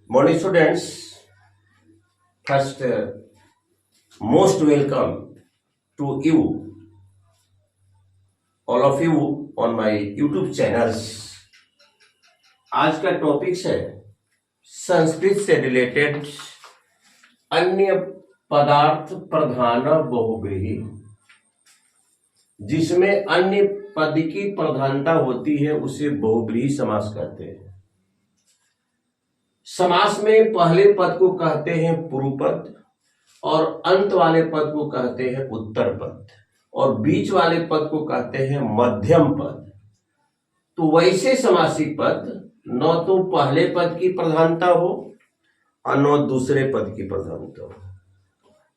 Morning students, first most welcome to you, all of you on my YouTube channels. आज का topic है संस्कृत से related अन्य पदार्थ प्रधान बहुव्रीहि, जिसमें अन्य पद की प्रधानता होती है उसे बहुव्रीहि समास कहते हैं। समास में पहले पद को कहते हैं पूर्व पद और अंत वाले पद को कहते हैं उत्तर पद और बीच वाले पद को कहते हैं मध्यम पद। तो वैसे समासिक पद न तो पहले पद की प्रधानता हो और न दूसरे पद की प्रधानता हो,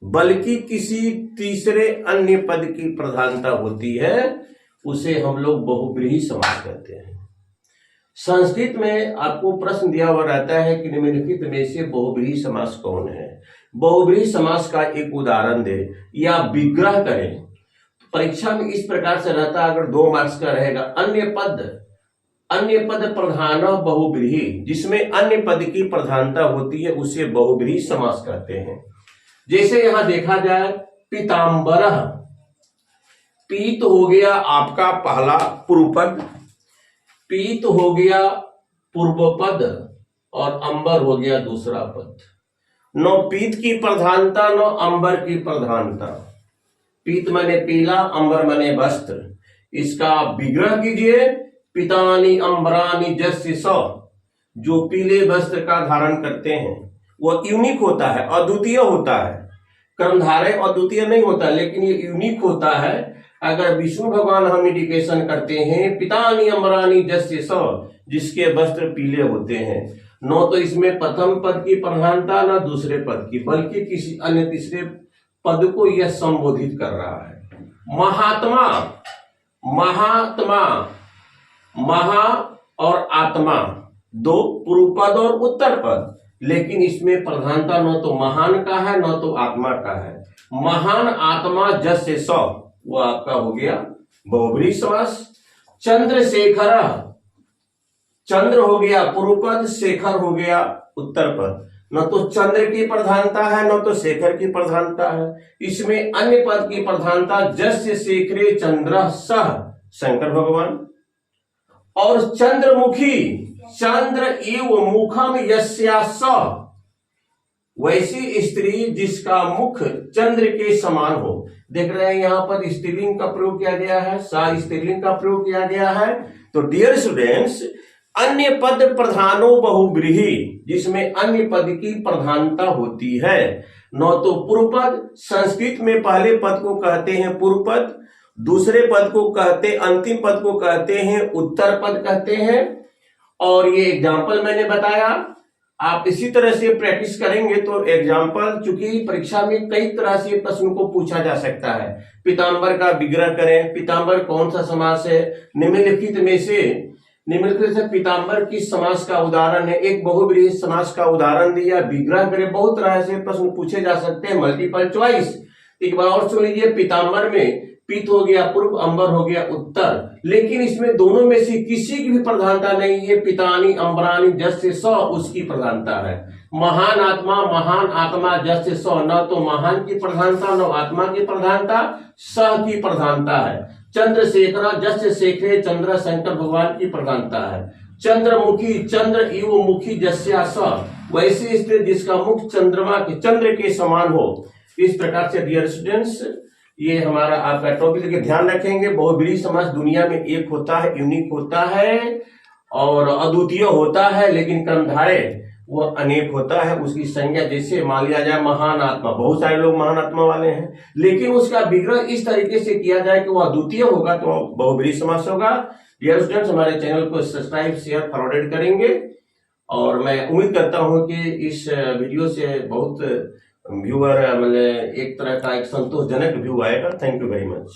बल्कि किसी तीसरे अन्य पद की प्रधानता होती है, उसे हम लोग बहुव्रीहि समास कहते हैं। संस्कृत में आपको प्रश्न दिया हुआ रहता है कि निम्नलिखित में से बहुव्रीहि समास कौन है। बहुव्रीहि समास का एक उदाहरण दे या विग्रह करें। परीक्षा में इस प्रकार से रहता है, अगर 2 मार्क्स का रहेगा, अन्य पद प्रधान बहुव्रीहि, जिसमें अन्य पद की प्रधानता होती है उसे बहुव्रीहि समास कहते हैं। जैसे यहां देखा जाए, पीतांबरः, पीत हो गया आपका पहला पूर्व पद, पीत हो गया पूर्व पद और अंबर हो गया दूसरा पद। न पीत की प्रधानता न अंबर की प्रधानता। पीत माने पीला, अंबर माने वस्त्र। इसका विग्रह कीजिए, पीतानि अंबरानि यस्य स, जो पीले वस्त्र का धारण करते हैं वह यूनिक होता है, अद्वितीय होता है। कर्मधारय अद्वितीय नहीं होता, लेकिन ये यूनिक होता है। अगर विष्णु भगवान हम इंडिकेशन करते हैं पीतानि अंबरानि यस्य स, जिसके वस्त्र पीले होते हैं, न तो इसमें प्रथम पद की प्रधानता न दूसरे पद की, बल्कि किसी अन्य तीसरे पद को यह संबोधित कर रहा है। महात्मा, महात्मा, महा और आत्मा, 2 पूर्व पद और उत्तर पद, लेकिन इसमें प्रधानता न तो महान का है न तो आत्मा का है। महान आत्मा यस्य स, वो आपका हो गया बहुव्रीहि समास। चंद्रशेखर, चंद्र हो गया पूर्व पद, शेखर हो गया उत्तर पद। न तो चंद्र की प्रधानता है न तो शेखर की प्रधानता है, इसमें अन्य पद की प्रधानता। यस्य शेखरे चंद्र सह, शंकर भगवान। और चंद्रमुखी, चंद्र इव मुखम यस्या स, वैसी स्त्री जिसका मुख चंद्र के समान हो। देख रहे हैं यहाँ पर स्त्रीलिंग का प्रयोग किया गया है, सा स्त्रीलिंग का प्रयोग किया गया है। तो डियर स्टूडेंट्स, अन्य पद प्रधानो बहुव्रीहि, जिसमें अन्य पद की प्रधानता होती है। न तो पूर्व पद, संस्कृत में पहले पद को कहते हैं पूर्व पद, दूसरे पद को कहते, अंतिम पद को कहते हैं उत्तर पद कहते हैं। और ये एग्जाम्पल मैंने बताया, आप इसी तरह से प्रैक्टिस करेंगे तो एग्जाम्पल, चूंकि परीक्षा में कई तरह से प्रश्न को पूछा जा सकता है। पीतांबर का विग्रह करें, पीतांबर कौन सा समास है, निम्नलिखित में से पीतांबर किस समास का उदाहरण है, एक बहुव्रीहि समास का उदाहरण दिया, विग्रह करें। बहुत तरह से प्रश्न पूछे जा सकते हैं, मल्टीपल चॉइस। एक बार और सुन लीजिए, पीतांबर में पीत हो गया पूर्व, अंबर हो गया उत्तर, लेकिन इसमें दोनों में से किसी की भी प्रधानता नहीं है। पीतानि अंबरानि यस्य स, उसकी प्रधानता है। महान आत्मा, महान आत्मा यस्य स, न तो महान की प्रधानता न आत्मा की प्रधानता, स की प्रधानता है। चंद्रशेखर यस्य शेखरे चंद्र, शंकर भगवान की प्रधानता है। चंद्रमुखी, चंद्र इव मुखी यस्या स, वैसी स्त्री जिसका मुख चंद्रमा के, चंद्र के समान हो। इस प्रकार से डियर स्टूडेंट्स, ये हमारा आपका टॉपिक लेके ध्यान रखेंगे। बहुव्रीहि समास दुनिया में एक होता है, यूनिक होता है और अद्वितीय होता है, लेकिन कर्मधारय वो अनेक होता है। उसकी संज्ञा, जैसे मान लिया जाए महान आत्मा, बहुत सारे लोग महान आत्मा वाले हैं, लेकिन उसका विग्रह इस तरीके से किया जाए कि वो अद्वितीय होगा तो बहुव्रीहि समास होगा। डियर स्टूडेंट्स, हमारे चैनल को सब्सक्राइब, शेयर, फॉरवर्ड करेंगे और मैं उम्मीद करता हूं कि इस वीडियो से बहुत व्यूअर, मतलब एक तरह का एक संतोषजनक व्यू आएगा। Thank you very much.